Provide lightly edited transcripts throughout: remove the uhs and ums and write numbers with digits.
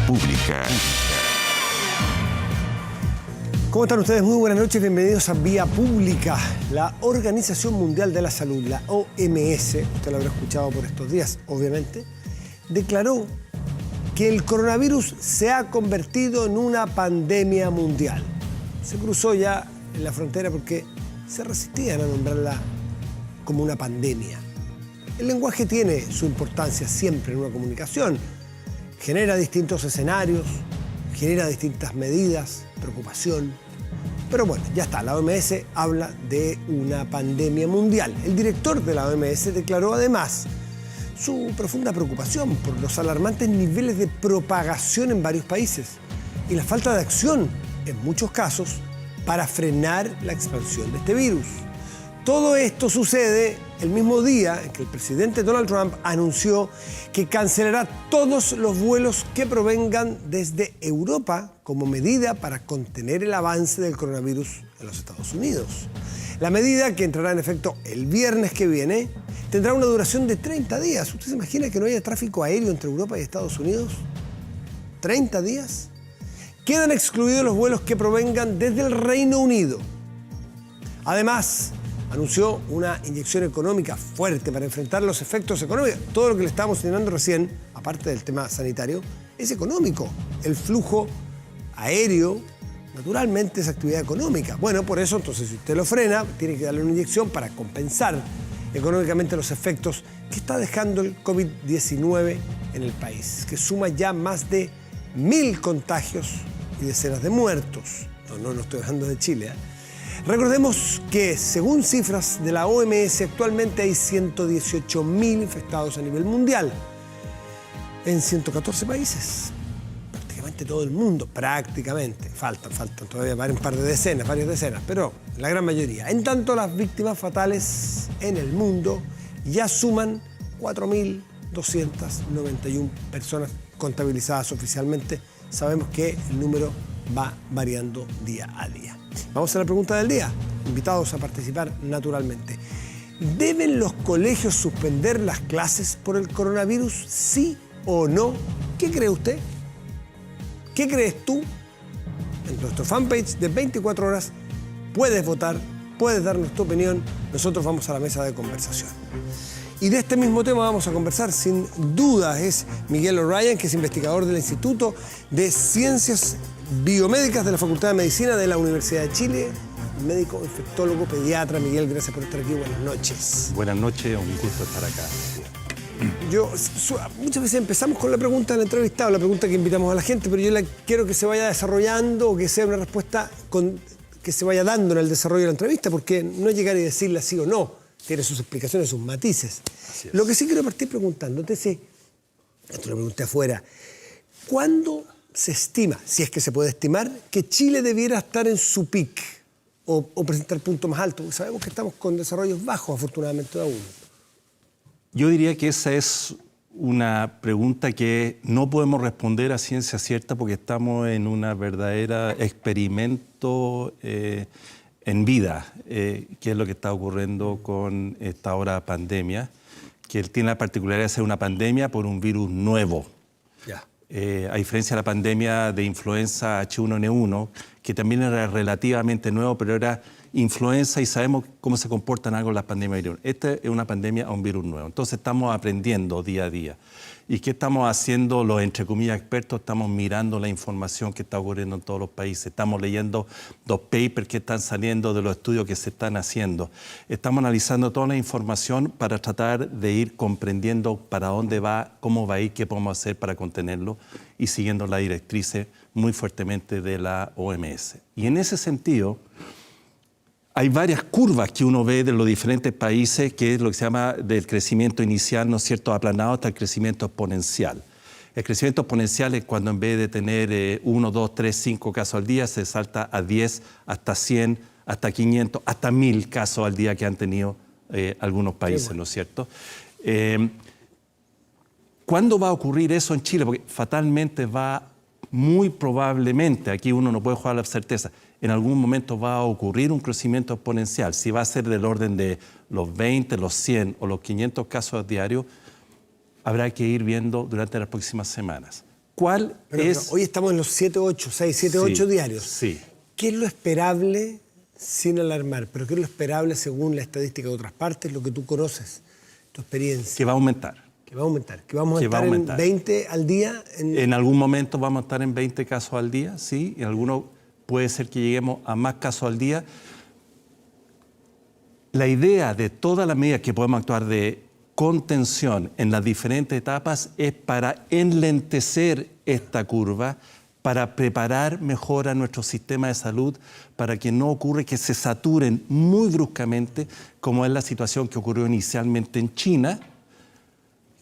Pública. ¿Cómo están ustedes? Muy buenas noches, bienvenidos a Vía Pública. La Organización Mundial de la Salud, la OMS, usted lo habrá escuchado por estos días, obviamente, declaró que el coronavirus se ha convertido en una pandemia mundial. Se cruzó ya en la frontera porque se resistían a nombrarla como una pandemia. El lenguaje tiene su importancia siempre en una comunicación. Genera distintos escenarios, genera distintas medidas, preocupación. Pero bueno, ya está, la OMS habla de una pandemia mundial. El director de la OMS declaró además su profunda preocupación por los alarmantes niveles de propagación en varios países y la falta de acción, en muchos casos, para frenar la expansión de este virus. Todo esto sucede el mismo día en que el presidente Donald Trump anunció que cancelará todos los vuelos que provengan desde Europa como medida para contener el avance del coronavirus en los Estados Unidos. La medida, que entrará en efecto el viernes que viene, tendrá una duración de 30 días. ¿Usted se imagina que no haya tráfico aéreo entre Europa y Estados Unidos? ¿30 días? Quedan excluidos los vuelos que provengan desde el Reino Unido. Además, anunció una inyección económica fuerte para enfrentar los efectos económicos. Todo lo que le estábamos señalando recién, aparte del tema sanitario, es económico. El flujo aéreo, naturalmente, es actividad económica. Bueno, por eso, entonces, si usted lo frena, tiene que darle una inyección para compensar económicamente los efectos que está dejando el COVID-19 en el país, que suma ya más de 1.000 contagios y decenas de muertos. No estoy hablando de Chile, ¿eh? Recordemos que, según cifras de la OMS, actualmente hay 118.000 infectados a nivel mundial en 114 países. Prácticamente todo el mundo, prácticamente. Faltan todavía varias decenas, pero la gran mayoría. En tanto, las víctimas fatales en el mundo ya suman 4.291 personas contabilizadas oficialmente. Sabemos que el número va variando día a día. Vamos a la pregunta del día. Invitados a participar naturalmente. ¿Deben los colegios suspender las clases por el coronavirus? ¿Sí o no? ¿Qué cree usted? ¿Qué crees tú? En nuestro fanpage de 24 horas puedes votar, puedes darnos tu opinión. Nosotros vamos a la mesa de conversación. Y de este mismo tema vamos a conversar, sin duda, es Miguel O'Ryan, que es investigador del Instituto de Ciencias Biomédicas de la Facultad de Medicina de la Universidad de Chile, médico, infectólogo, pediatra. Miguel, gracias por estar aquí. Buenas noches. Buenas noches, un gusto estar acá. Muchas veces empezamos con la pregunta del entrevistado, la pregunta que invitamos a la gente, pero yo la quiero que se vaya desarrollando o que sea una respuesta que se vaya dando en el desarrollo de la entrevista, porque no llegar y decirle sí o no. Tiene sus explicaciones, sus matices. Lo que sí quiero partir preguntándote es, esto lo pregunté afuera, ¿cuándo se estima, si es que se puede estimar, que Chile debiera estar en su pic o presentar puntos más altos? Porque sabemos que estamos con desarrollos bajos, afortunadamente, aún. Yo diría que esa es una pregunta que no podemos responder a ciencia cierta porque estamos en una verdadera experimento en vida, que es lo que está ocurriendo con esta ahora pandemia, que tiene la particularidad de ser una pandemia por un virus nuevo. A diferencia de la pandemia de influenza H1N1, que también era relativamente nuevo, pero era influenza y sabemos cómo se comportan algo las pandemias. Esta es una pandemia a un virus nuevo. Entonces estamos aprendiendo día a día. ¿Y qué estamos haciendo los, entre comillas, expertos? Estamos mirando la información que está ocurriendo en todos los países. Estamos leyendo los papers que están saliendo de los estudios que se están haciendo. Estamos analizando toda la información para tratar de ir comprendiendo para dónde va, cómo va a ir, qué podemos hacer para contenerlo y siguiendo las directrices muy fuertemente de la OMS. Y en ese sentido, hay varias curvas que uno ve de los diferentes países, que es lo que se llama del crecimiento inicial, ¿no es cierto?, aplanado hasta el crecimiento exponencial. El crecimiento exponencial es cuando en vez de tener 1, 2, 3, 5 casos al día, se salta a 10, hasta 100, hasta 500, hasta 1.000 casos al día que han tenido algunos países, ¿no es cierto? ¿Cuándo va a ocurrir eso en Chile? Porque fatalmente muy probablemente, aquí uno no puede jugar a la certeza, en algún momento va a ocurrir un crecimiento exponencial. Si va a ser del orden de los 20, los 100 o los 500 casos diarios, habrá que ir viendo durante las próximas semanas. ¿Cuál es? Hoy estamos en los 7-8, 6-7-8 diarios. Sí. ¿Qué es lo esperable, sin alarmar, pero qué es lo esperable según la estadística de otras partes, lo que tú conoces, tu experiencia? Que va a aumentar. Que va a aumentar. Que vamos a estar en 20 al día. En algún momento vamos a estar en 20 casos al día, sí. En algunos puede ser que lleguemos a más casos al día. La idea de todas las medidas que podemos actuar de contención en las diferentes etapas es para enlentecer esta curva, para preparar mejor a nuestro sistema de salud, para que no ocurra que se saturen muy bruscamente, como es la situación que ocurrió inicialmente en China,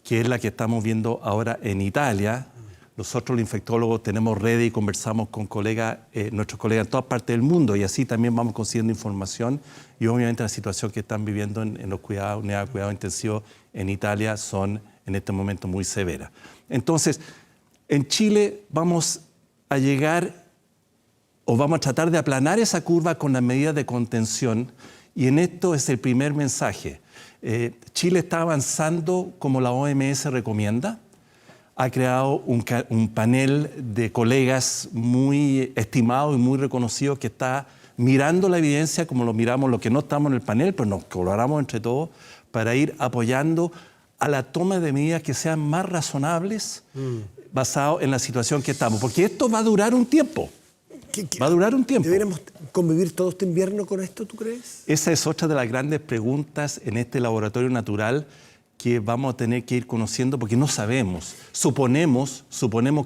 que es la que estamos viendo ahora en Italia. Nosotros los infectólogos tenemos redes y conversamos con colegas, nuestros colegas en todas partes del mundo, y así también vamos consiguiendo información, y obviamente la situación que están viviendo en los unidades de cuidado intensivo en Italia son en este momento muy severas. Entonces, en Chile vamos a llegar o vamos a tratar de aplanar esa curva con las medidas de contención, y en esto es el primer mensaje. Chile está avanzando como la OMS recomienda. Ha creado un panel de colegas muy estimados y muy reconocidos que está mirando la evidencia como lo miramos los que no estamos en el panel, pero nos colaboramos entre todos para ir apoyando a la toma de medidas que sean más razonables basado en la situación que estamos. Porque esto va a durar un tiempo. Va a durar un tiempo. ¿Deberíamos convivir todo este invierno con esto, tú crees? Esa es otra de las grandes preguntas en este laboratorio natural que vamos a tener que ir conociendo porque no sabemos. Suponemos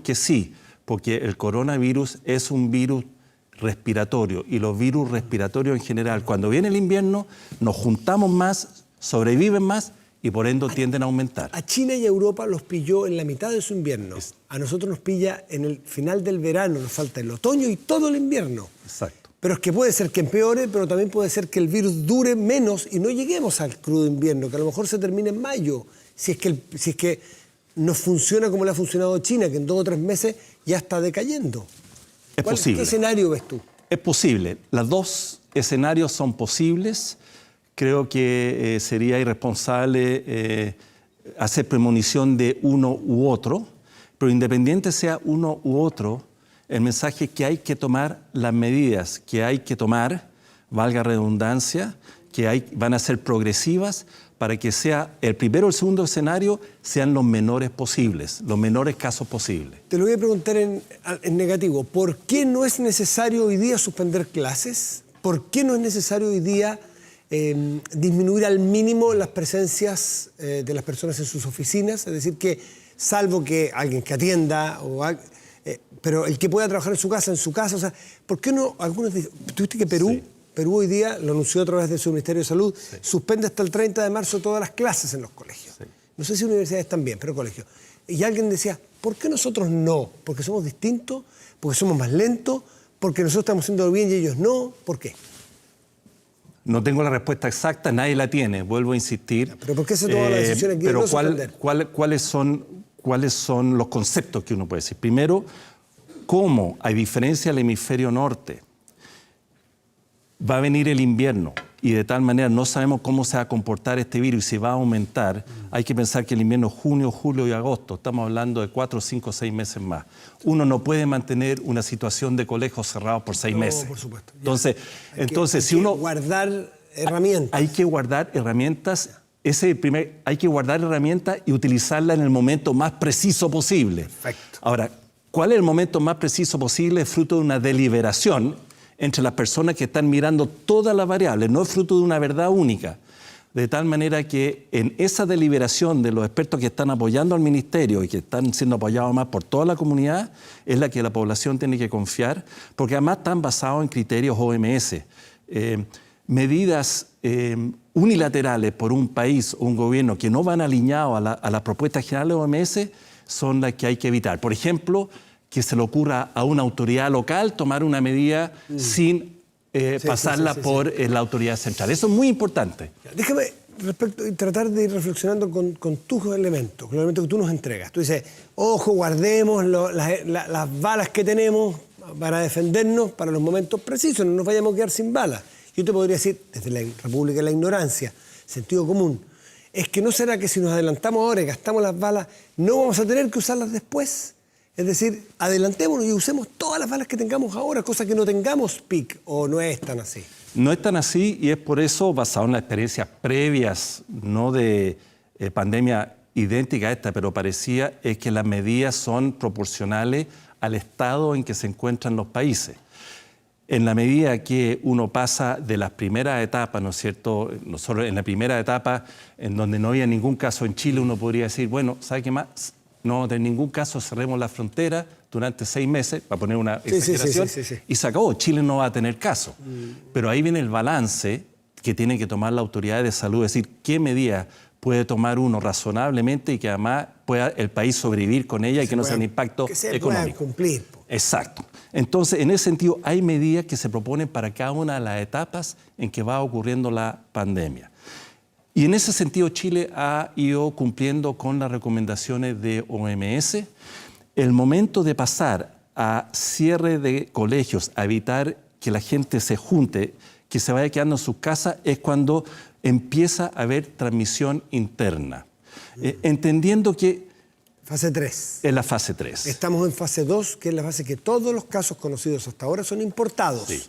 que sí, porque el coronavirus es un virus respiratorio y los virus respiratorios en general, cuando viene el invierno, nos juntamos más, sobreviven más y por ende tienden a aumentar. A China y a Europa los pilló en la mitad de su invierno. A nosotros nos pilla en el final del verano, nos falta el otoño y todo el invierno. Exacto. Pero es que puede ser que empeore, pero también puede ser que el virus dure menos y no lleguemos al crudo invierno, que a lo mejor se termine en mayo, si es que no funciona como le ha funcionado a China, que en 2 o 3 meses ya está decayendo. Es posible. ¿Qué escenario ves tú? Es posible. Los dos escenarios son posibles. Creo que sería irresponsable hacer premonición de uno u otro, pero independiente sea uno u otro, el mensaje es que hay que tomar las medidas que hay que tomar, valga redundancia, que van a ser progresivas para que sea el primero o el segundo escenario sean los menores posibles, los menores casos posibles. Te lo voy a preguntar en negativo. ¿Por qué no es necesario hoy día suspender clases? ¿Por qué no es necesario hoy día disminuir al mínimo las presencias de las personas en sus oficinas? Es decir, que salvo que alguien que atienda pero el que pueda trabajar en su casa, o sea, ¿por qué no? Algunos dicen, ¿tuviste que Perú? Sí. Perú hoy día, lo anunció a través de su Ministerio de Salud, sí, suspende hasta el 30 de marzo todas las clases en los colegios. Sí. No sé si universidades también, pero colegios. Y alguien decía, ¿por qué nosotros no? ¿Porque somos distintos? ¿Porque somos más lentos? ¿Porque nosotros estamos haciendo bien y ellos no? ¿Por qué? No tengo la respuesta exacta, nadie la tiene, vuelvo a insistir. ¿Pero por qué se toma la decisión aquí de no suspender? ¿Cuáles son los conceptos que uno puede decir? Primero, cómo, a diferencia del hemisferio norte, va a venir el invierno y de tal manera no sabemos cómo se va a comportar este virus y si va a aumentar. Hay que pensar que el invierno es junio, julio y agosto. Estamos hablando de 4, 5, 6 meses más. Uno no puede mantener una situación de colegios cerrados por 6 meses. Por supuesto. Entonces, si uno guardar herramientas. Hay que guardar herramientas. Hay que guardar herramientas y utilizarlas en el momento más preciso posible. Perfecto. Ahora, ¿cuál es el momento más preciso posible? Es fruto de una deliberación entre las personas que están mirando todas las variables, no es fruto de una verdad única. De tal manera que en esa deliberación de los expertos que están apoyando al ministerio y que están siendo apoyados más por toda la comunidad, es la que la población tiene que confiar, porque además están basados en criterios OMS. Medidas unilaterales por un país o un gobierno que no van alineados a las propuestas generales de OMS son las que hay que evitar. Por ejemplo, que se le ocurra a una autoridad local tomar una medida sin pasarla por la autoridad central. Eso es muy importante. Déjame tratar de ir reflexionando con tus elementos, con los elementos que tú nos entregas. Tú dices, ojo, guardemos las balas que tenemos para defendernos para los momentos precisos, no nos vayamos a quedar sin balas. Yo te podría decir, desde la República de la Ignorancia, sentido común, es que no será que si nos adelantamos ahora y gastamos las balas, no vamos a tener que usarlas después. Es decir, adelantémonos y usemos todas las balas que tengamos ahora, cosa que no tengamos pic, o no es tan así. No es tan así y es por eso, basado en las experiencias previas, no de pandemia idéntica a esta, pero parecía, es que las medidas son proporcionales al estado en que se encuentran los países. En la medida que uno pasa de las primeras etapas, ¿no es cierto? Nosotros en la primera etapa, en donde no había ningún caso en Chile, uno podría decir, bueno, ¿sabe qué más? No, de ningún caso cerremos la frontera durante 6 meses, para poner una exageración, y se acabó. Chile no va a tener caso. Pero ahí viene el balance que tiene que tomar la autoridad de salud, es decir, qué medidas puede tomar uno razonablemente y que además pueda el país sobrevivir con ella y que no sea un impacto económico. Cumplir. Exacto. Entonces, en ese sentido, hay medidas que se proponen para cada una de las etapas en que va ocurriendo la pandemia. Y en ese sentido, Chile ha ido cumpliendo con las recomendaciones de OMS. El momento de pasar a cierre de colegios, a evitar que la gente se junte, que se vaya quedando en sus casas, es cuando empieza a haber transmisión interna. Entendiendo que... Fase 3. Es la fase 3. Estamos en fase 2, que es la fase que todos los casos conocidos hasta ahora son importados. Sí.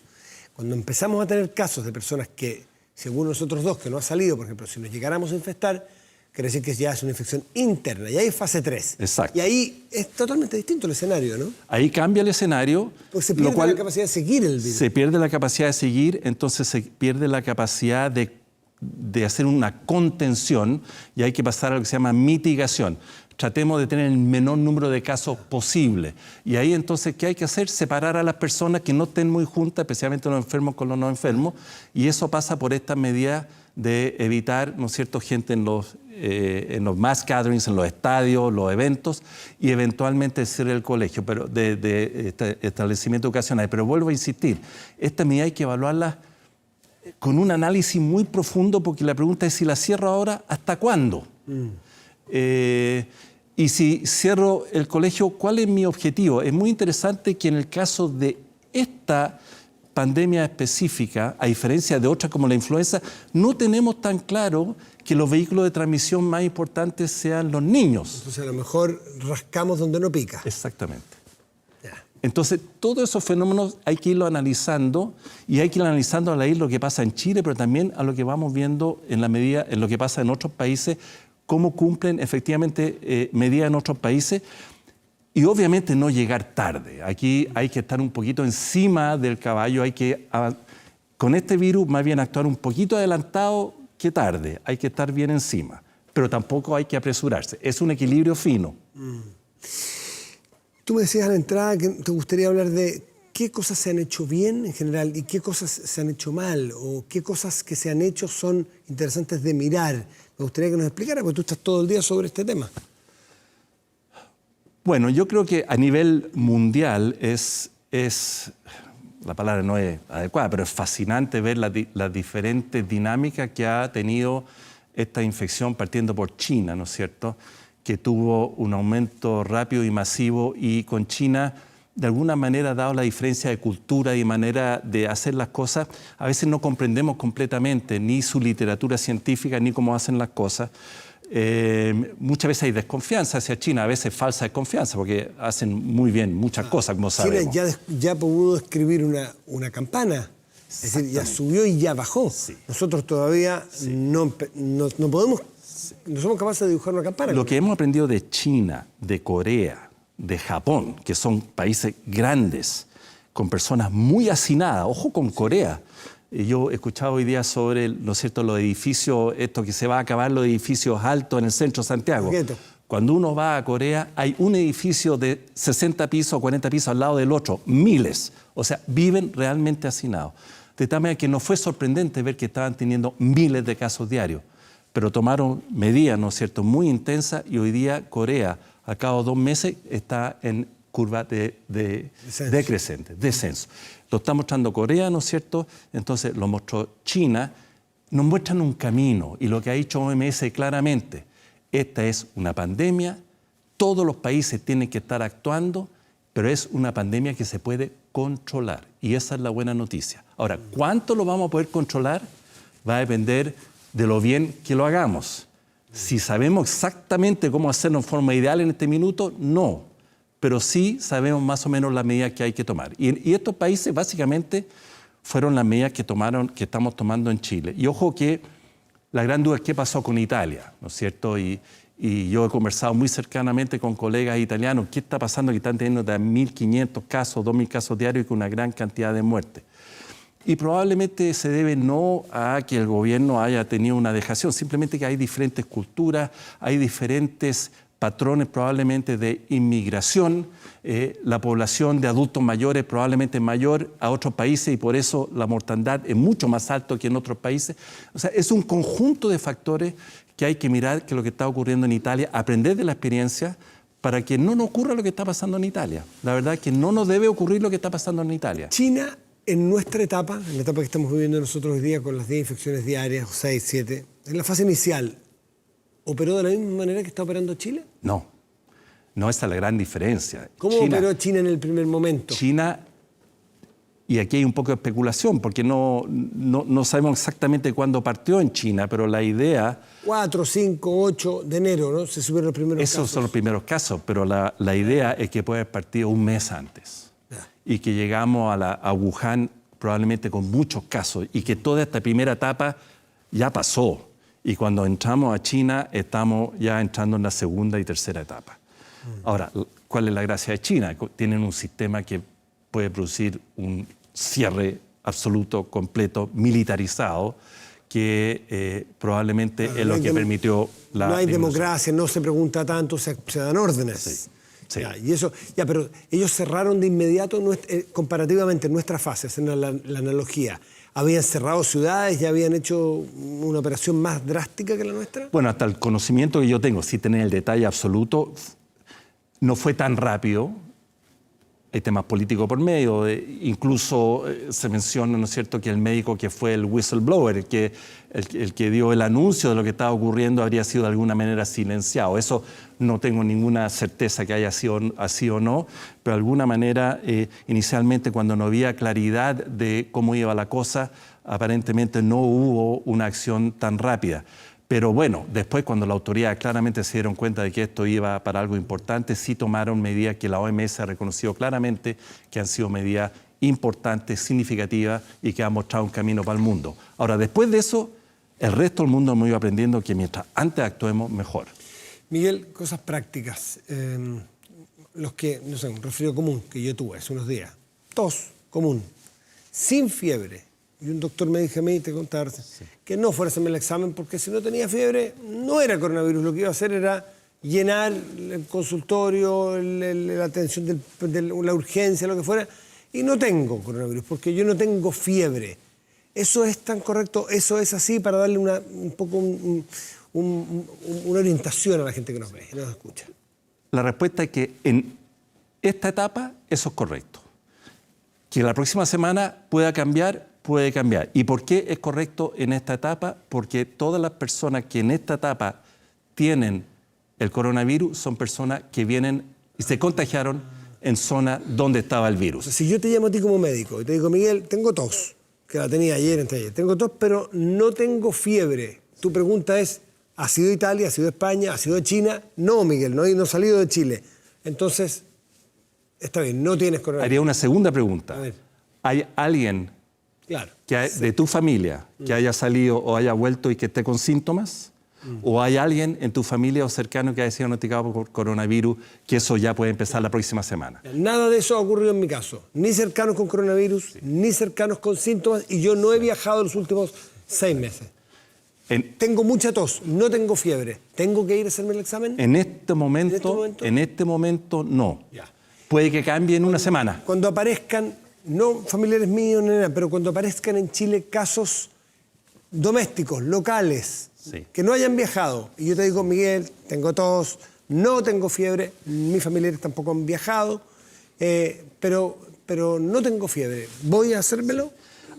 Cuando empezamos a tener casos de personas que, según nosotros dos, que no ha salido, por ejemplo, si nos llegáramos a infectar, quiere decir que ya es una infección interna. Y ahí es fase 3. Exacto. Y ahí es totalmente distinto el escenario, ¿no? Ahí cambia el escenario. Pues se pierde la capacidad de seguir el virus. Se pierde la capacidad de seguir, entonces se pierde la capacidad de hacer una contención y hay que pasar a lo que se llama mitigación. Tratemos de tener el menor número de casos posible. Y ahí entonces, ¿qué hay que hacer? Separar a las personas que no estén muy juntas, especialmente los enfermos con los no enfermos, y eso pasa por estas medidas de evitar, ¿no es cierto?, gente en los mass gatherings, en los estadios, los eventos, y eventualmente cerrar el colegio, pero de establecimiento educacional. Pero vuelvo a insistir, esta medida hay que evaluarla con un análisis muy profundo, porque la pregunta es si la cierro ahora, ¿hasta cuándo? Y si cierro el colegio, ¿cuál es mi objetivo? Es muy interesante que en el caso de esta pandemia específica, a diferencia de otras como la influenza, no tenemos tan claro que los vehículos de transmisión más importantes sean los niños. Entonces a lo mejor rascamos donde no pica. Exactamente. Entonces, todos esos fenómenos hay que irlo analizando y hay que ir analizando a la vez lo que pasa en Chile, pero también a lo que vamos viendo en la medida en lo que pasa en otros países, cómo cumplen efectivamente medidas en otros países y obviamente no llegar tarde. Aquí hay que estar un poquito encima del caballo, con este virus más bien actuar un poquito adelantado que tarde, hay que estar bien encima, pero tampoco hay que apresurarse, es un equilibrio fino. Tú me decías a la entrada que te gustaría hablar de qué cosas se han hecho bien en general y qué cosas se han hecho mal o qué cosas que se han hecho son interesantes de mirar. Me gustaría que nos explicara, porque tú estás todo el día sobre este tema. Bueno, yo creo que a nivel mundial la palabra no es adecuada, pero es fascinante ver las diferentes dinámicas que ha tenido esta infección partiendo por China, ¿no es cierto?, que tuvo un aumento rápido y masivo y con China, de alguna manera, dado la diferencia de cultura y manera de hacer las cosas, a veces no comprendemos completamente ni su literatura científica ni cómo hacen las cosas. Muchas veces hay desconfianza hacia China, a veces falsa desconfianza, porque hacen muy bien muchas cosas, como sabemos. China ya pudo escribir una campana, es decir, ya subió y ya bajó. Sí. Nosotros todavía no podemos... No somos capaces de dibujar una campana. Lo que hemos aprendido de China, de Corea, de Japón, que son países grandes, con personas muy hacinadas, ojo con Corea. Yo he escuchado hoy día sobre, ¿no es cierto?, los edificios, esto que se va a acabar, los edificios altos en el centro de Santiago. Cuando uno va a Corea, hay un edificio de 60 pisos o 40 pisos al lado del otro, miles. O sea, viven realmente hacinados. De tal manera que no fue sorprendente ver que estaban teniendo miles de casos diarios. Pero tomaron medidas, ¿no es cierto?, muy intensas y hoy día Corea, a cabo de 2 meses, está en curva decreciente, descenso. Lo está mostrando Corea, ¿no es cierto?, entonces lo mostró China, nos muestran un camino y lo que ha dicho OMS claramente, esta es una pandemia, todos los países tienen que estar actuando, pero es una pandemia que se puede controlar y esa es la buena noticia. Ahora, ¿cuánto lo vamos a poder controlar? Va a depender de lo bien que lo hagamos. Si sabemos exactamente cómo hacerlo en forma ideal en este minuto, no. pero sí sabemos más o menos las medidas que hay que tomar. Y estos países básicamente fueron las medidas que estamos tomando en Chile. Y ojo que la gran duda es qué pasó con Italia, ¿no es cierto? Y yo he conversado muy cercanamente con colegas italianos, ¿qué está pasando? Que están teniendo de 1.500 casos, 2.000 casos diarios y con una gran cantidad de muertes. Y probablemente se debe no a que el gobierno haya tenido una dejación, simplemente que hay diferentes culturas, hay diferentes patrones probablemente de inmigración, la población de adultos mayores probablemente es mayor a otros países y por eso la mortandad es mucho más alta que en otros países. O sea, es un conjunto de factores que hay que mirar que lo que está ocurriendo en Italia, aprender de la experiencia para que no nos ocurra lo que está pasando en Italia. La verdad es que no nos debe ocurrir lo que está pasando en Italia. China, en nuestra etapa, en la etapa que estamos viviendo nosotros hoy día con las 10 infecciones diarias, o 6, 7, en la fase inicial, ¿operó de la misma manera que está operando Chile? No, esa es la gran diferencia. ¿Cómo operó China en el primer momento? China, y aquí hay un poco de especulación, porque no sabemos exactamente cuándo partió en China, pero la idea... 4, 5, 8 de enero, ¿no? Se subieron los primeros casos. Esos son los primeros casos, pero la idea es que puede haber partido un mes antes. Y que llegamos a Wuhan probablemente con muchos casos y que toda esta primera etapa ya pasó. Y cuando entramos a China, estamos ya entrando en la segunda y tercera etapa. Ahora, ¿cuál es la gracia de China? Tienen un sistema que puede producir un cierre absoluto, completo, militarizado, que probablemente es lo que permitió la... No hay democracia, no se pregunta tanto, se dan órdenes. Sí. Sí. Pero ellos cerraron de inmediato, comparativamente en nuestra fase, haciendo la analogía. ¿Habían cerrado ciudades? ¿Ya habían hecho una operación más drástica que la nuestra? Bueno, hasta el conocimiento que yo tengo, sin tener el detalle absoluto, no fue tan rápido. Hay temas políticos por medio. Incluso se menciona, ¿no es cierto?, que el médico que fue el whistleblower, el que dio el anuncio de lo que estaba ocurriendo, habría sido de alguna manera silenciado. Eso no tengo ninguna certeza que haya sido así o no, pero de alguna manera, inicialmente, cuando no había claridad de cómo iba la cosa, aparentemente no hubo una acción tan rápida. Pero bueno, después cuando la autoridad claramente se dieron cuenta de que esto iba para algo importante, sí tomaron medidas que la OMS ha reconocido claramente que han sido medidas importantes, significativas y que han mostrado un camino para el mundo. Ahora, después de eso, el resto del mundo hemos ido aprendiendo que mientras antes actuemos, mejor. Miguel, cosas prácticas. Los que, no sé, un resfrío común que yo tuve hace unos días. Tos común, sin fiebre. Y un doctor me dijo a mí, te contaba, que no fuera a hacerme el examen porque si no tenía fiebre no era coronavirus. Lo que iba a hacer era llenar el consultorio, la atención la urgencia, lo que fuera. Y no tengo coronavirus porque yo no tengo fiebre. ¿Eso es tan correcto? ¿Eso es así para darle una orientación a la gente que nos ve y nos escucha? La respuesta es que en esta etapa eso es correcto. Que la próxima semana pueda cambiar. ¿Y por qué es correcto en esta etapa? Porque todas las personas que en esta etapa tienen el coronavirus son personas que vienen y se contagiaron en zonas donde estaba el virus. O sea, si yo te llamo a ti como médico y te digo, Miguel, tengo tos, que la tenía ayer, tengo tos, pero no tengo fiebre. Tu pregunta es, ¿ha sido Italia, ha sido España, ha sido China? No, Miguel, no he salido de Chile. Entonces, está bien, no tienes coronavirus. Haría una segunda pregunta. A ver. ¿Hay alguien de tu familia que haya salido o haya vuelto y que esté con síntomas? ¿O hay alguien en tu familia o cercano que haya sido notificado por coronavirus, que eso ya puede empezar la próxima semana? Nada de eso ha ocurrido en mi caso. Ni cercanos con coronavirus, ni cercanos con síntomas, y yo no he viajado los últimos 6 meses. Tengo mucha tos, no tengo fiebre. ¿Tengo que ir a hacerme el examen? En este momento no. Ya. Puede que cambie en una semana. Cuando aparezcan, no familiares míos, pero cuando aparezcan en Chile casos domésticos, locales, que no hayan viajado, y yo te digo, Miguel, tengo tos, no tengo fiebre, mis familiares tampoco han viajado, pero no tengo fiebre, ¿voy a hacérmelo?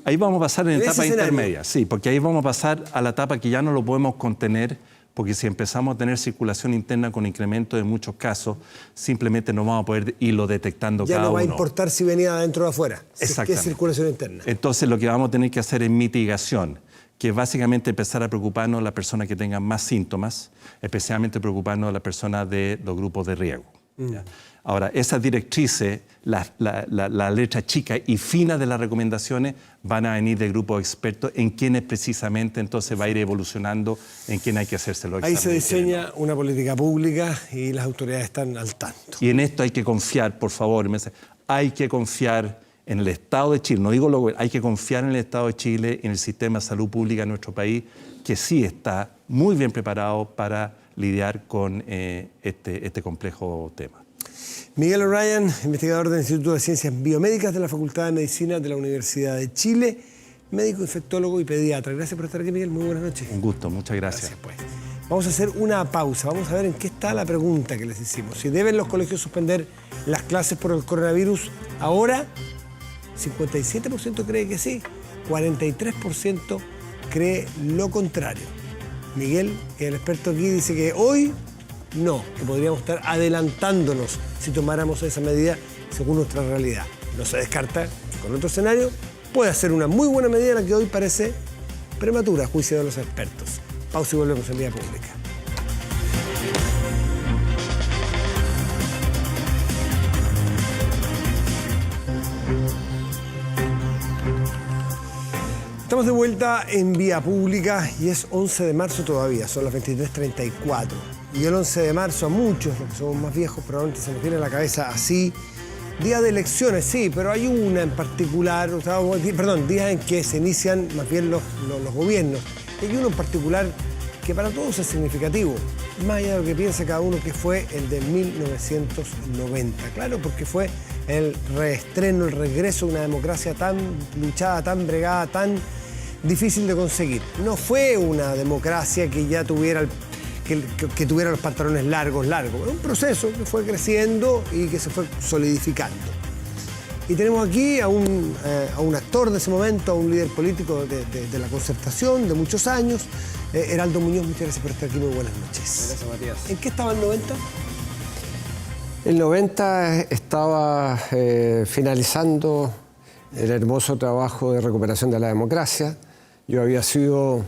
Ahí vamos a pasar en etapa intermedia, sí, porque ahí vamos a pasar a la etapa que ya no lo podemos contener, porque si empezamos a tener circulación interna con incremento de muchos casos, simplemente no vamos a poder irlo detectando cada uno. Ya no va a importar si venía de adentro o de afuera, si es que es circulación interna. Entonces lo que vamos a tener que hacer es mitigación, que es básicamente empezar a preocuparnos de las personas que tengan más síntomas, especialmente preocuparnos de las personas de los grupos de riesgo. ¿Ya? Ahora, esas directrices, la letra chica y fina de las recomendaciones van a venir de grupos de expertos en quienes precisamente entonces va a ir evolucionando en quién hay que hacerse los Ahí exámenes. se diseña una política pública y las autoridades están al tanto. Y en esto hay que confiar, por favor, hay que confiar en el Estado de Chile, no digo hay que confiar en el Estado de Chile, en el sistema de salud pública de nuestro país, que sí está muy bien preparado para lidiar con este complejo tema. Miguel O'Ryan, investigador del Instituto de Ciencias Biomédicas de la Facultad de Medicina de la Universidad de Chile, médico, infectólogo y pediatra. Gracias por estar aquí, Miguel. Muy buenas noches. Un gusto, muchas gracias. Gracias, pues. Vamos a hacer una pausa. Vamos a ver en qué está la pregunta que les hicimos. Si deben los colegios suspender las clases por el coronavirus ahora, 57% cree que sí, 43% cree lo contrario. Miguel, que es el experto aquí, dice que hoy no, que podríamos estar adelantándonos si tomáramos esa medida según nuestra realidad. No se descarta que con otro escenario puede ser una muy buena medida la que hoy parece prematura, a juicio de los expertos. Pausa y volvemos en Vía Pública. Estamos de vuelta en Vía Pública y es 11 de marzo todavía, son las 23:34. Y el 11 de marzo a muchos, los que somos más viejos, probablemente se nos viene a la cabeza así. Día de elecciones, sí, pero hay una en particular, días en que se inician más bien los gobiernos. Y hay uno en particular que para todos es significativo, más allá de lo que piensa cada uno, que fue el de 1990. Claro, porque fue el reestreno, el regreso de una democracia tan luchada, tan bregada, tan difícil de conseguir. No fue una democracia que ya tuviera que tuviera los pantalones largos. Era un proceso que fue creciendo y que se fue solidificando. Y tenemos aquí a un actor de ese momento, a un líder político de la Concertación de muchos años, Heraldo Muñoz. Muchas gracias por estar aquí, muy buenas noches. Gracias, Matías. ¿En qué estaba el 90? El 90 estaba finalizando el hermoso trabajo de recuperación de la democracia. Yo había sido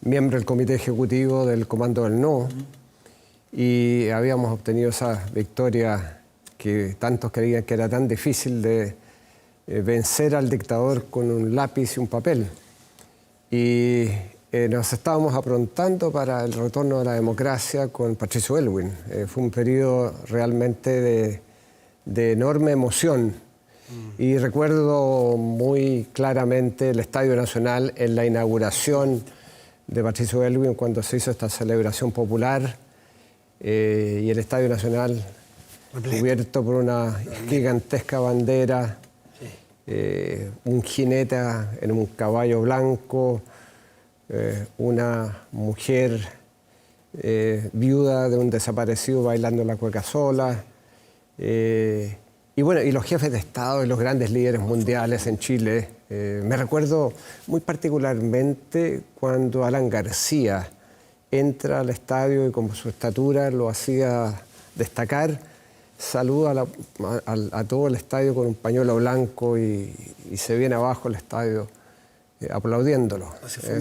miembro del comité ejecutivo del Comando del No y habíamos obtenido esa victoria que tantos creían que era tan difícil de vencer al dictador con un lápiz y un papel. Y nos estábamos aprontando para el retorno de la democracia con Patricio Aylwin. Fue un periodo realmente de enorme emoción. Y recuerdo muy claramente el Estadio Nacional en la inauguración de Patricio Aylwin cuando se hizo esta celebración popular y el Estadio Nacional cubierto por una gigantesca bandera, un jinete en un caballo blanco, una mujer viuda de un desaparecido bailando la cueca sola, y bueno, y los jefes de Estado y los grandes líderes mundiales en Chile. Me recuerdo muy particularmente cuando Alan García entra al estadio y con su estatura lo hacía destacar, saluda a todo el estadio con un pañuelo blanco y se viene abajo el estadio aplaudiéndolo.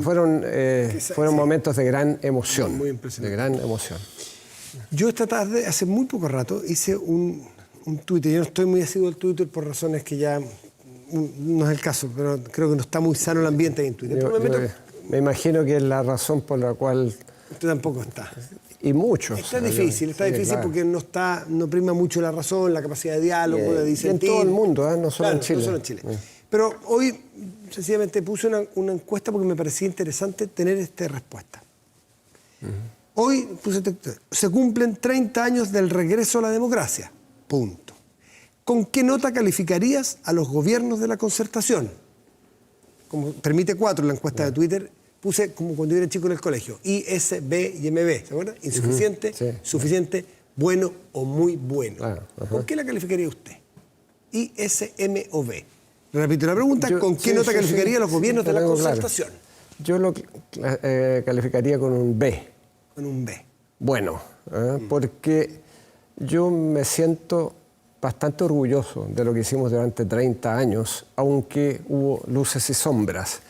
Fueron momentos de gran emoción. Muy impresionante. De gran emoción. Yo esta tarde, hace muy poco rato, hice un Twitter. Yo no estoy muy asiduo al Twitter por razones que ya no es el caso, pero creo que no está muy sano el ambiente ahí en Twitter. Me imagino que es la razón por la cual... Usted tampoco está. Y muchos. Está difícil claro. Porque no prima mucho la razón, la capacidad de diálogo, de disentir. En todo el mundo, no solo en Chile. No solo en Chile. Pero hoy, sencillamente, puse una encuesta porque me parecía interesante tener esta respuesta. Hoy se cumplen 30 años del regreso a la democracia. Punto. ¿Con qué nota calificarías a los gobiernos de la Concertación? Como permite 4 en la encuesta de Twitter, puse como cuando yo era chico en el colegio, I, S, B y MB, ¿se acuerdan? Insuficiente, suficiente, bueno o muy bueno. ¿Con qué la calificaría usted? I, S, M o B. Repito la pregunta, ¿con qué nota calificaría a los gobiernos de la Concertación? Yo lo calificaría con un B. Con un B. Bueno, porque yo me siento bastante orgulloso de lo que hicimos durante 30 años, aunque hubo luces y sombras.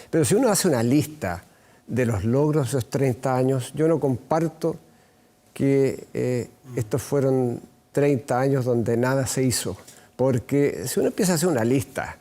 Pero si uno hace una lista de los logros de esos 30 años, yo no comparto que estos fueron 30 años donde nada se hizo. Porque si uno empieza a hacer una lista,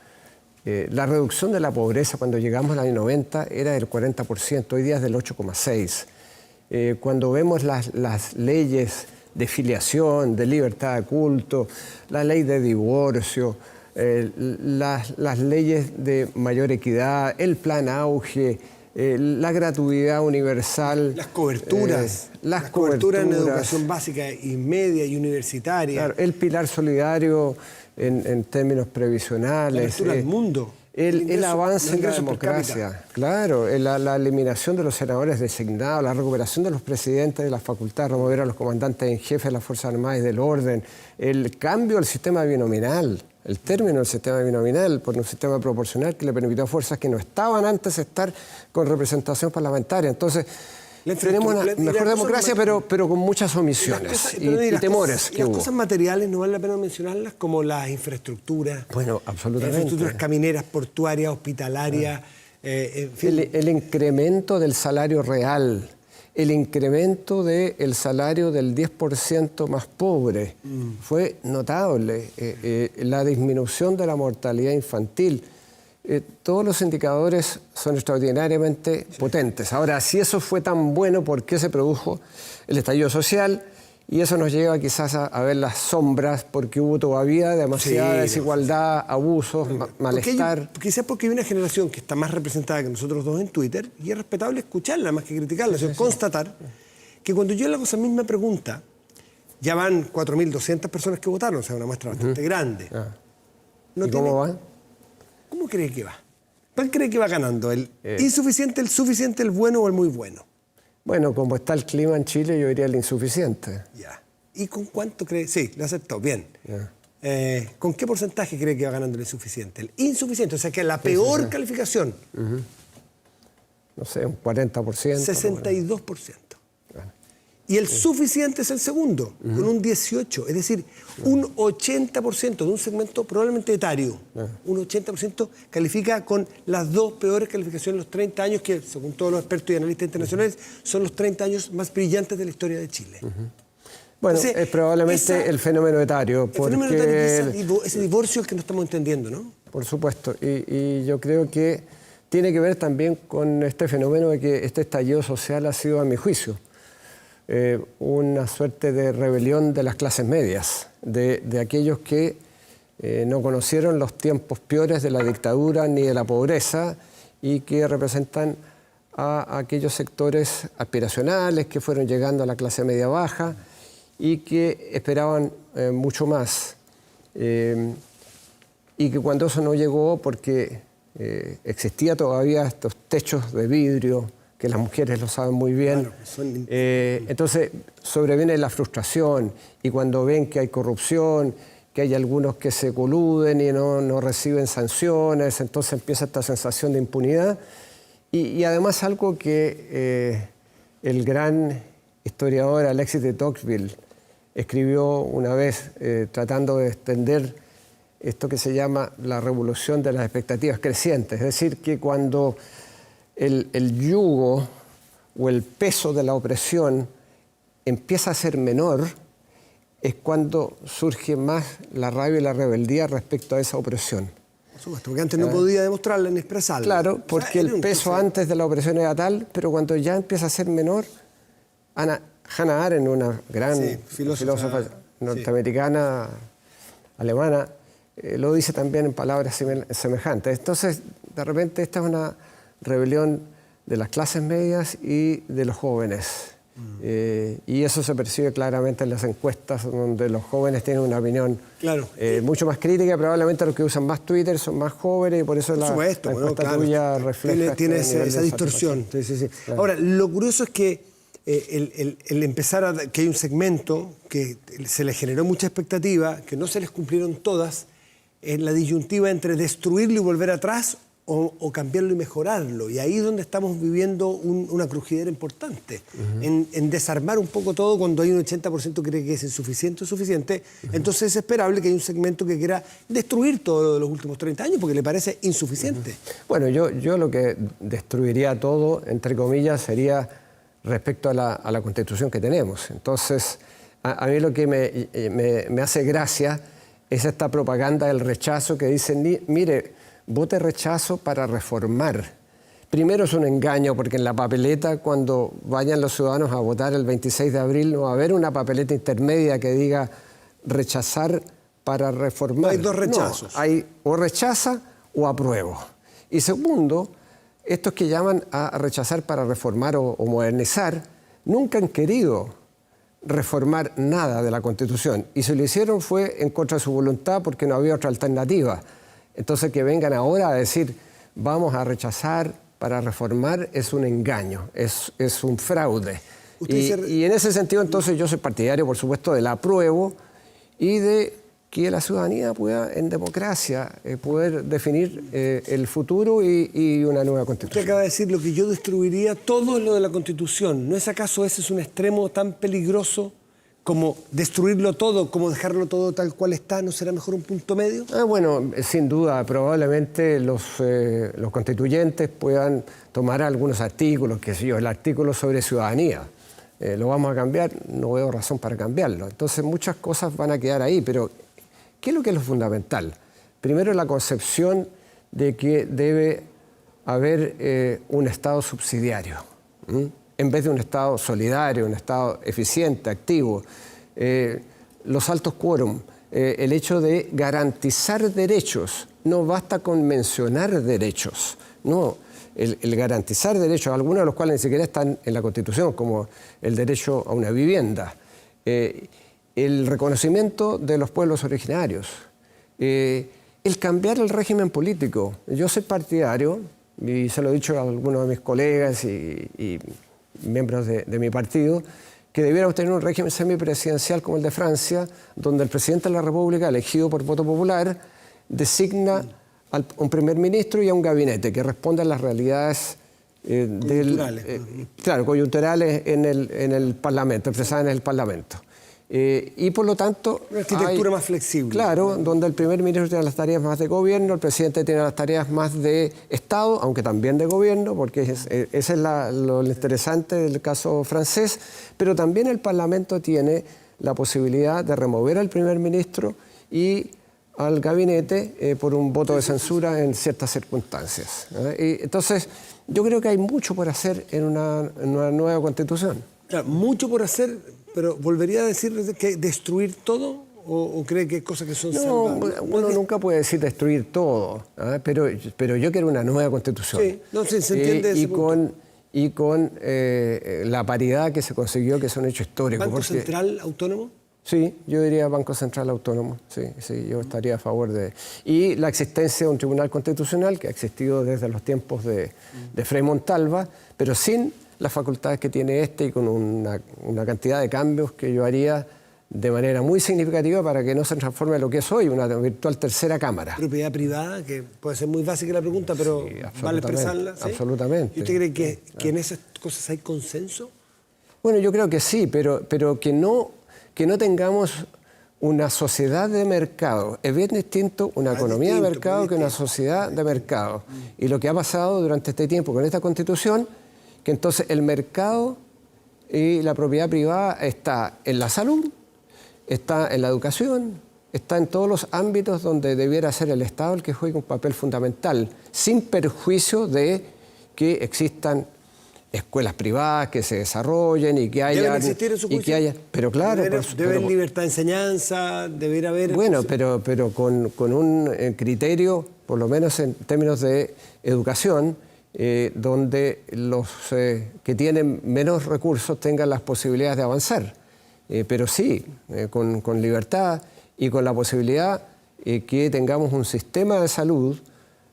la reducción de la pobreza cuando llegamos al año 90 era del 40%, hoy día es del 8,6%. Cuando vemos las leyes de filiación, de libertad de culto, la ley de divorcio, las leyes de mayor equidad, el plan Auge, la gratuidad universal. Las coberturas. Las coberturas en educación básica y media y universitaria. Claro, el pilar solidario en términos previsionales. La apertura al mundo. El avance en la democracia, claro, la eliminación de los senadores designados, la recuperación de los presidentes de las facultades, remover a los comandantes en jefe de las Fuerzas Armadas y del orden, el cambio del sistema binominal, el término del sistema binominal por un sistema proporcional que le permitió a fuerzas que no estaban antes estar con representación parlamentaria. Entonces, tenemos una mejor democracia, pero con muchas omisiones y temores. Las cosas materiales no vale la pena mencionarlas, como las infraestructuras. Bueno, absolutamente. Infraestructuras camineras, portuarias, hospitalarias. En fin. El incremento del salario real, el incremento del salario del 10% más pobre fue notable. La disminución de la mortalidad infantil. Todos los indicadores son extraordinariamente potentes. Ahora, si eso fue tan bueno, ¿por qué se produjo el estallido social? Y eso nos lleva quizás a ver las sombras, porque hubo todavía demasiada desigualdad, abusos, malestar. Quizás porque hay una generación que está más representada que nosotros dos en Twitter, y es respetable escucharla más que criticarla, sino constatar que cuando yo le hago esa misma pregunta, ya van 4.200 personas que votaron, o sea, una muestra bastante grande. ¿Y cómo va? ¿Cómo cree que va? ¿Cuál cree que va ganando? ¿El insuficiente, el suficiente, el bueno o el muy bueno? Bueno, como está el clima en Chile, yo diría el insuficiente. Ya. ¿Y con cuánto cree? Sí, lo aceptó. Bien. ¿Con qué porcentaje cree que va ganando el insuficiente? El insuficiente, o sea, que la peor calificación. No sé, un 40%. 62%. Y el suficiente es el segundo, con un 18%. Es decir, un 80% de un segmento probablemente etario. Un 80% califica con las dos peores calificaciones en los 30 años, que según todos los expertos y analistas internacionales, son los 30 años más brillantes de la historia de Chile. Bueno, entonces, es probablemente el fenómeno etario. El fenómeno etario, ese divorcio es el que no estamos entendiendo, ¿no? Por supuesto. Y yo creo que tiene que ver también con este fenómeno de que este estallido social ha sido, a mi juicio, una suerte de rebelión de las clases medias, de aquellos que no conocieron los tiempos peores de la dictadura ni de la pobreza y que representan a aquellos sectores aspiracionales que fueron llegando a la clase media baja y que esperaban mucho más. Y que cuando eso no llegó, porque existía todavía estos techos de vidrio, que las mujeres lo saben muy bien. Claro, entonces sobreviene la frustración y cuando ven que hay corrupción, que hay algunos que se coluden y no reciben sanciones, entonces empieza esta sensación de impunidad. Y además algo que el gran historiador Alexis de Tocqueville escribió una vez tratando de extender esto que se llama la revolución de las expectativas crecientes. Es decir, que cuando el yugo o el peso de la opresión empieza a ser menor, es cuando surge más la rabia y la rebeldía respecto a esa opresión. Por supuesto, porque antes no podía demostrarla ni expresarla. Claro, porque el peso antes de la opresión era tal, pero cuando ya empieza a ser menor, Hannah Arendt, una gran filósofa norteamericana, alemana, lo dice también en palabras semejantes. Entonces, de repente, esta es una rebelión de las clases medias y de los jóvenes. Y eso se percibe claramente en las encuestas, donde los jóvenes tienen una opinión mucho más crítica. Probablemente los que usan más Twitter son más jóvenes y por eso la encuesta tuya refleja tiene esa distorsión. Sí. Claro. Ahora, lo curioso es que el empezar que hay un segmento que se le generó mucha expectativa, que no se les cumplieron todas, en la disyuntiva entre destruirlo y volver atrás o cambiarlo y mejorarlo. Y ahí es donde estamos viviendo una crujidera importante, en desarmar un poco todo cuando hay un 80% que cree que es insuficiente o suficiente. Entonces es esperable que hay un segmento que quiera destruir todo lo de los últimos 30 años porque le parece insuficiente. Bueno, yo lo que destruiría todo, entre comillas, sería respecto a la Constitución que tenemos. Entonces, a mí lo que me hace gracia es esta propaganda del rechazo que dicen, mire, vote rechazo para reformar. Primero es un engaño porque en la papeleta, cuando vayan los ciudadanos a votar el 26 de abril, no va a haber una papeleta intermedia que diga rechazar para reformar. No hay dos rechazos. No, hay o rechaza o apruebo. Y segundo, estos que llaman a rechazar para reformar o modernizar, nunca han querido reformar nada de la Constitución. Y si lo hicieron fue en contra de su voluntad porque no había otra alternativa. Entonces que vengan ahora a decir vamos a rechazar para reformar es un engaño, es un fraude. Y en ese sentido entonces yo soy partidario, por supuesto, del apruebo y de que la ciudadanía pueda, en democracia, poder definir el futuro y una nueva Constitución. Usted acaba de decir lo que yo destruiría, todo lo de la Constitución. ¿No es acaso ese es un extremo tan peligroso como destruirlo todo, como dejarlo todo tal cual está? ¿No será mejor un punto medio? Bueno, sin duda, probablemente los constituyentes puedan tomar algunos artículos, qué sé yo, el artículo sobre ciudadanía. Lo vamos a cambiar, no veo razón para cambiarlo. Entonces muchas cosas van a quedar ahí, pero ¿qué es lo que es lo fundamental? Primero, la concepción de que debe haber un Estado subsidiario, en vez de un Estado solidario, un Estado eficiente, activo. Los altos quórum, el hecho de garantizar derechos, no basta con mencionar derechos, no. El garantizar derechos, algunos de los cuales ni siquiera están en la Constitución, como el derecho a una vivienda, el reconocimiento de los pueblos originarios, el cambiar el régimen político. Yo soy partidario, y se lo he dicho a algunos de mis colegas y miembros de mi partido, que debiéramos tener un régimen semipresidencial como el de Francia, donde el presidente de la República, elegido por voto popular, designa a un primer ministro y a un gabinete que responda a las realidades coyunturales en el Parlamento, expresadas en el Parlamento. Y por lo tanto... Una arquitectura más flexible. Claro, donde el primer ministro tiene las tareas más de gobierno, el presidente tiene las tareas más de Estado, aunque también de gobierno, porque ese es lo interesante del caso francés, pero también el Parlamento tiene la posibilidad de remover al primer ministro y al gabinete por un voto de censura en ciertas circunstancias. Y entonces, yo creo que hay mucho por hacer en una nueva Constitución. Claro, mucho por hacer, pero ¿volvería a decir que destruir todo o cree que hay cosas que son salvables? Uno nunca puede decir destruir todo, pero yo quiero una nueva Constitución. Sí, no, sí, se entiende ese punto. Y con la paridad que se consiguió, que es un hecho histórico. ¿Banco Central autónomo? Sí, yo diría Banco Central Autónomo, sí, yo estaría a favor de... Y la existencia de un Tribunal Constitucional que ha existido desde los tiempos de Frei Montalva, pero sin las facultades que tiene y con una cantidad de cambios que yo haría de manera muy significativa para que no se transforme en lo que es hoy, una virtual tercera cámara. Propiedad privada, que puede ser muy básica la pregunta, pero sí, vale expresarla. ¿Sí? Absolutamente. ¿Y usted cree que en esas cosas hay consenso? Bueno, yo creo que sí, pero que no tengamos una sociedad de mercado. Es bien distinto una economía de mercado que una sociedad de mercado. Y lo que ha pasado durante este tiempo con esta Constitución, que entonces el mercado y la propiedad privada está en la salud, está en la educación, está en todos los ámbitos donde debiera ser el Estado el que juegue un papel fundamental, sin perjuicio de que existan escuelas privadas que se desarrollen y que haya... ¿Deben existir en su juicio? Pero claro... ¿Debe haber libertad de enseñanza? ¿Debería haber...? Bueno, pero con un criterio, por lo menos en términos de educación, donde los que tienen menos recursos tengan las posibilidades de avanzar. Pero sí, con libertad y con la posibilidad que tengamos un sistema de salud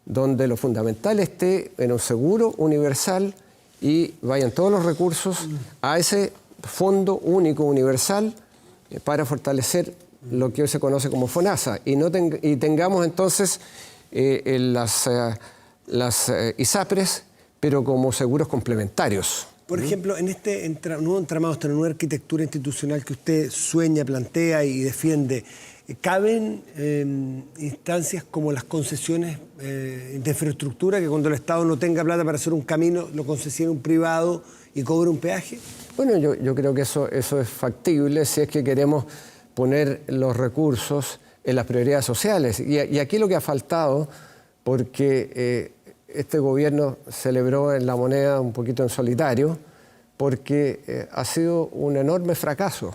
donde lo fundamental esté en un seguro universal y vayan todos los recursos a ese fondo único universal para fortalecer lo que hoy se conoce como FONASA y tengamos entonces las ISAPRES, pero como seguros complementarios. Por ejemplo, en este nuevo entramado, esta nueva arquitectura institucional que usted sueña, plantea y defiende, ¿caben instancias como las concesiones de infraestructura, que cuando el Estado no tenga plata para hacer un camino, lo concesione un privado y cobre un peaje? Bueno, yo creo que eso es factible si es que queremos poner los recursos en las prioridades sociales. Y aquí lo que ha faltado, porque este gobierno celebró en La Moneda un poquito en solitario, porque ha sido un enorme fracaso.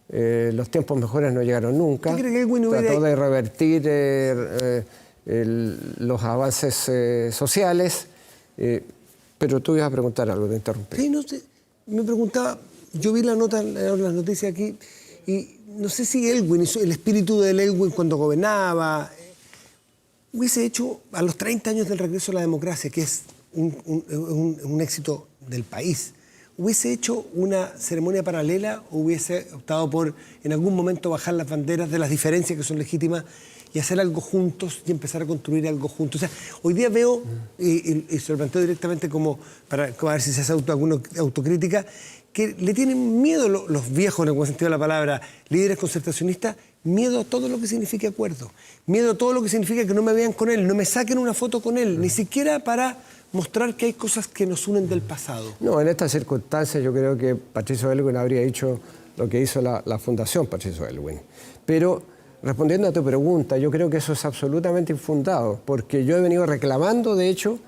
Los tiempos mejores no llegaron nunca. ¿Usted cree que Elwin Trató de revertir los avances sociales, pero tú ibas a preguntar algo, te interrumpí. Sí, no sé. Me preguntaba, yo vi la nota en las noticias aquí, y no sé si Elwin, el espíritu del Elwin cuando gobernaba, hubiese hecho a los 30 años del regreso a la democracia, que es un éxito del país, hubiese hecho una ceremonia paralela o hubiese optado por en algún momento bajar las banderas de las diferencias que son legítimas y hacer algo juntos y empezar a construir algo juntos. O sea, hoy día veo, y se lo planteo directamente como para ver si se hace alguna autocrítica, que le tienen miedo los viejos, en el buen sentido de la palabra, líderes concertacionistas, miedo a todo lo que signifique acuerdo, miedo a todo lo que significa que no me vean con él, no me saquen una foto con él, ni siquiera para mostrar que hay cosas que nos unen del pasado. No, en estas circunstancias yo creo que Patricio Aylwin habría hecho lo que hizo la Fundación Patricio Aylwin. Pero respondiendo a tu pregunta, yo creo que eso es absolutamente infundado, porque yo he venido reclamando, de hecho,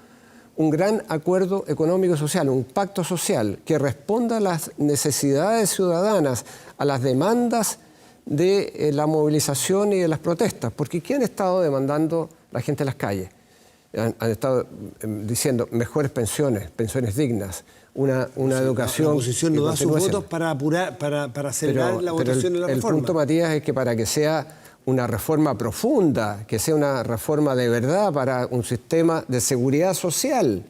un gran acuerdo económico social, un pacto social que responda a las necesidades ciudadanas, a las demandas de la movilización y de las protestas. Porque ¿qué han estado demandando la gente en las calles? Han estado diciendo mejores pensiones, pensiones dignas, una educación... La oposición no da sus votos para apurar, para acelerar la votación de la reforma. El punto, Matías, es que para que sea una reforma profunda, que sea una reforma de verdad para un sistema de seguridad social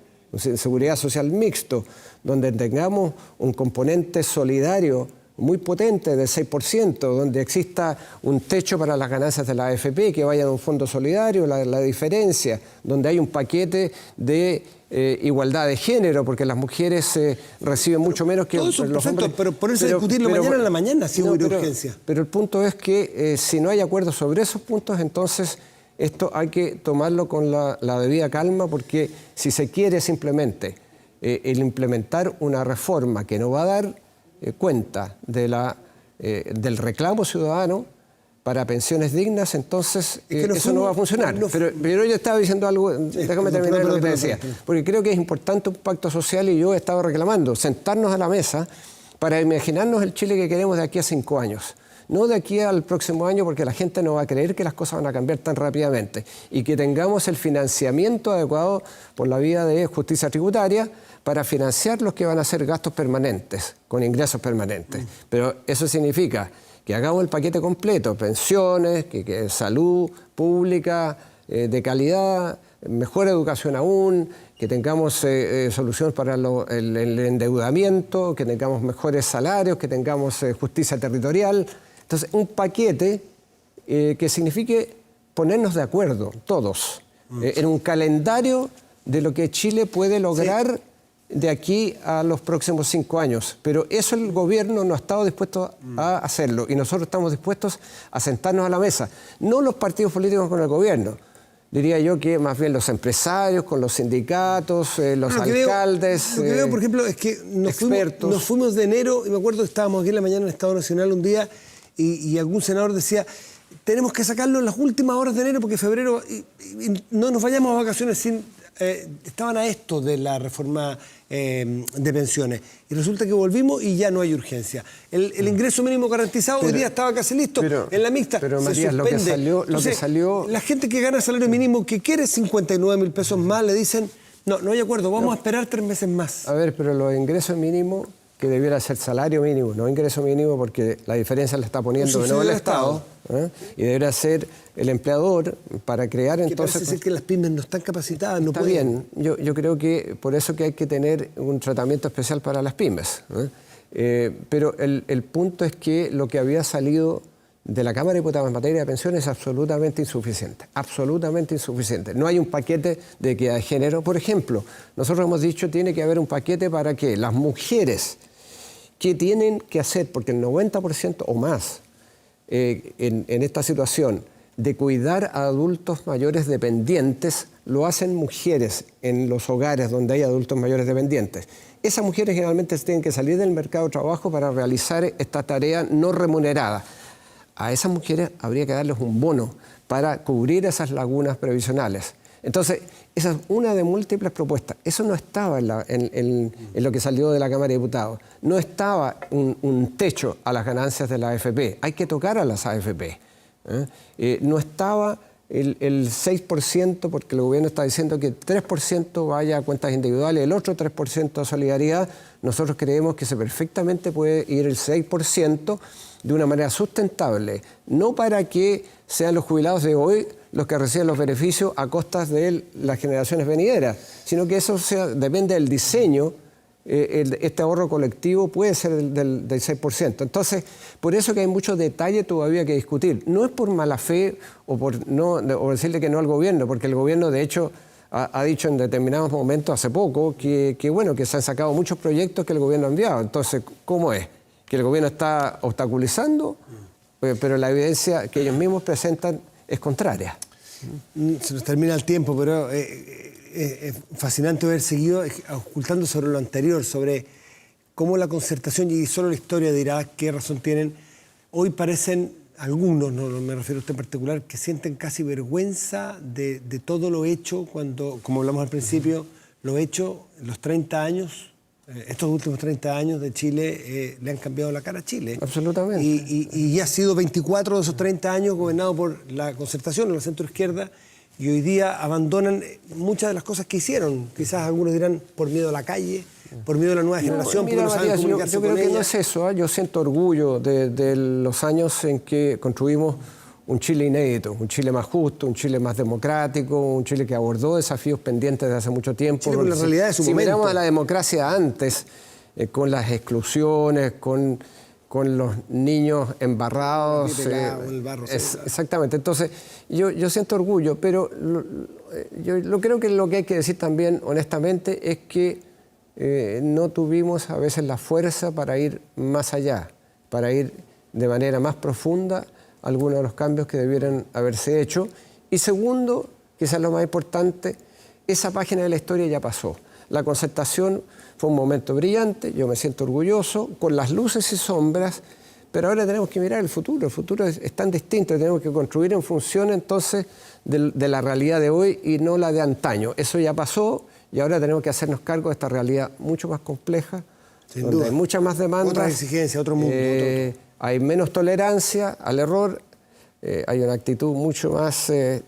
mixto, donde tengamos un componente solidario muy potente del 6%, donde exista un techo para las ganancias de la AFP, que vayan a un fondo solidario, la diferencia, donde hay un paquete de igualdad de género, porque las mujeres reciben mucho menos que los hombres. Pero ponerse a discutirlo mañana en la mañana, si hubo urgencia. Pero el punto es que si no hay acuerdo sobre esos puntos, entonces esto hay que tomarlo con la debida calma, porque si se quiere simplemente el implementar una reforma que no va a dar cuenta del reclamo ciudadano para pensiones dignas, entonces eso no va a funcionar. Pero yo estaba diciendo algo, déjame terminar lo que te decía, porque creo que es importante un pacto social y yo he estado reclamando, sentarnos a la mesa para imaginarnos el Chile que queremos de aquí a 5 años. No de aquí al próximo año, porque la gente no va a creer que las cosas van a cambiar tan rápidamente, y que tengamos el financiamiento adecuado por la vía de justicia tributaria para financiar los que van a ser gastos permanentes, con ingresos permanentes. Pero eso significa que hagamos el paquete completo, pensiones, que salud pública de calidad, mejor educación aún, que tengamos soluciones para el endeudamiento, que tengamos mejores salarios, que tengamos justicia territorial. Entonces, un paquete que signifique ponernos de acuerdo todos en un calendario de lo que Chile puede lograr de aquí a los próximos 5 años. Pero eso el gobierno no ha estado dispuesto a hacerlo, y nosotros estamos dispuestos a sentarnos a la mesa. No los partidos políticos con el gobierno, diría yo que más bien los empresarios, con los sindicatos, los alcaldes, lo que veo, por ejemplo, es que nos fuimos de enero, y me acuerdo que estábamos aquí en la mañana en el Estado Nacional un día, y algún senador decía, tenemos que sacarlo en las últimas horas de enero porque febrero, y no nos vayamos a vacaciones sin... estaban a esto de la reforma de pensiones, y resulta que volvimos y ya no hay urgencia. El ingreso mínimo garantizado hoy día estaba casi listo, en la mixta pero se Matías, suspende. lo que salió... La gente que gana salario mínimo, que quiere 59.000 pesos más, le dicen, no hay acuerdo, vamos a esperar 3 meses más. A ver, pero los ingresos mínimos, que debiera ser salario mínimo, no ingreso mínimo, porque la diferencia la está poniendo de nuevo el Estado, y debería ser el empleador para crear entonces... Parece ser que las pymes no están capacitadas, no pueden. Está bien, yo creo que por eso que hay que tener un tratamiento especial para las pymes. Pero el punto es que lo que había salido de la Cámara de Diputados en materia de pensiones es absolutamente insuficiente, absolutamente insuficiente. No hay un paquete de equidad de género. Por ejemplo, nosotros hemos dicho que tiene que haber un paquete para que las mujeres que tienen que hacer, porque el 90% o más en esta situación de cuidar a adultos mayores dependientes, lo hacen mujeres en los hogares donde hay adultos mayores dependientes. Esas mujeres generalmente tienen que salir del mercado de trabajo para realizar esta tarea no remunerada. A esas mujeres habría que darles un bono para cubrir esas lagunas previsionales. Entonces, esa es una de múltiples propuestas. Eso no estaba en lo que salió de la Cámara de Diputados. No estaba un techo a las ganancias de la AFP. Hay que tocar a las AFP. No estaba el 6%, porque el gobierno está diciendo que el 3% vaya a cuentas individuales, el otro 3% a solidaridad. Nosotros creemos que perfectamente puede ir el 6% de una manera sustentable, no para que sean los jubilados de hoy los que reciben los beneficios a costas de las generaciones venideras, sino que eso depende del diseño. Este ahorro colectivo puede ser del 6%. Entonces, por eso que hay muchos detalles todavía que discutir. No es por mala fe o por decirle que no al gobierno, porque el gobierno, de hecho, ha dicho en determinados momentos, hace poco, que se han sacado muchos proyectos que el gobierno ha enviado. Entonces, ¿cómo es? ¿Que el gobierno está obstaculizando? Pero la evidencia que ellos mismos presentan es contraria. Se nos termina el tiempo, pero es fascinante haber seguido ocultando sobre lo anterior, sobre cómo la concertación, y solo la historia dirá qué razón tienen. Hoy parecen algunos, no me refiero a usted en particular, que sienten casi vergüenza de todo lo hecho cuando, como hablamos al principio, lo hecho en los 30 años. Estos últimos 30 años de Chile le han cambiado la cara a Chile. Absolutamente. Y ha sido 24 de esos 30 años gobernado por la concertación, la centroizquierda, y hoy día abandonan muchas de las cosas que hicieron. Quizás algunos dirán por miedo a la calle, por miedo a la nueva generación, mira, porque no saben Matías, comunicarse yo creo con que ella. no es eso. Yo siento orgullo de los años en que construimos un Chile inédito, un Chile más justo, un Chile más democrático, un Chile que abordó desafíos pendientes de hace mucho tiempo. Chile con la realidad de su si momento. miramos a la democracia antes, con las exclusiones, con los niños embarrados. El barro, Exactamente. Entonces, yo siento orgullo, pero yo creo que lo que hay que decir también, honestamente, es que no tuvimos a veces la fuerza para ir más allá, para ir de manera más profunda algunos de los cambios que debieran haberse hecho. Y segundo, quizás lo más importante, esa página de la historia ya pasó. La concertación fue un momento brillante, yo me siento orgulloso, con las luces y sombras, pero ahora tenemos que mirar el futuro. El futuro es tan distinto, tenemos que construir en función entonces de la realidad de hoy y no la de antaño. Eso ya pasó y ahora tenemos que hacernos cargo de esta realidad mucho más compleja, Sin donde duda. hay muchas más demandas. Otras exigencias, otro mundo. Otro. Hay menos tolerancia al error, hay una actitud mucho más de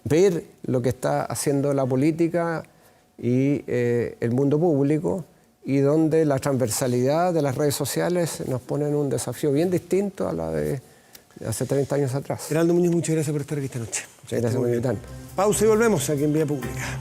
ver lo que está haciendo la política y el mundo público, y donde la transversalidad de las redes sociales nos pone en un desafío bien distinto a la de hace 30 años atrás. Heraldo Muñoz, muchas gracias por estar aquí esta noche. Muchas gracias por invitarme. Pausa y volvemos aquí en Vía Pública.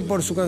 por su canción.